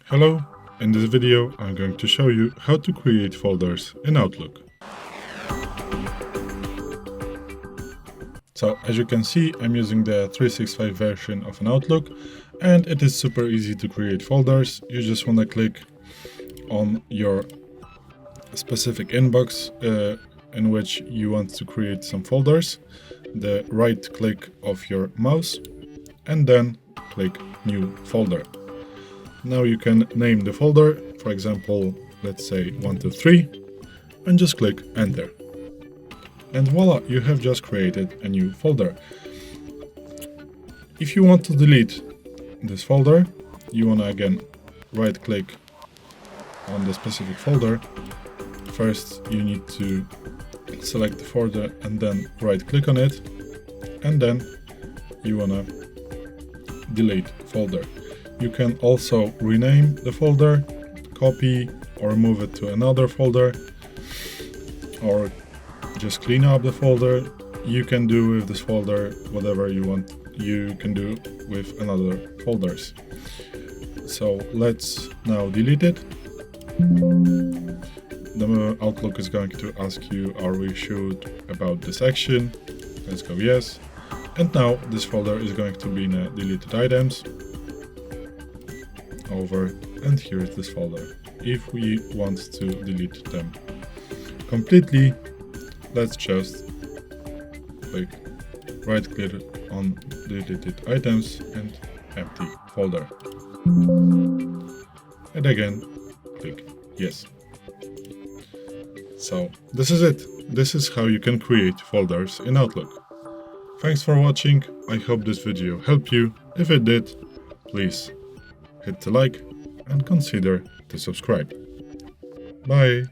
Hello, in this video I'm going to show you how to create folders in Outlook. So as you can see, I'm using the 365 version of an Outlook and it is super easy to create folders. You just want to click on your specific inbox in which you want to create some folders, the right click of your mouse and then click new folder. Now you can name the folder, for example, let's say 123, and just click enter. And voila, you have just created a new folder. If you want to delete this folder, you want to again right click on the specific folder. First you need to select the folder and then right click on it, and then you want to delete folder. You can also rename the folder, copy or move it to another folder, or just clean up the folder. You can do with this folder whatever you want. You can do with another folders. So let's now delete it. The Outlook is going to ask you, are we sure about this action? Let's go yes. And now this folder is going to be in a deleted items. Over, and here is this folder. If we want to delete them completely, let's just click right click on deleted items and empty folder, and again click yes. So this is it. This is how you can create folders in Outlook. Thanks for watching. I hope this video helped you. If it did, please hit the like and consider to subscribe. Bye!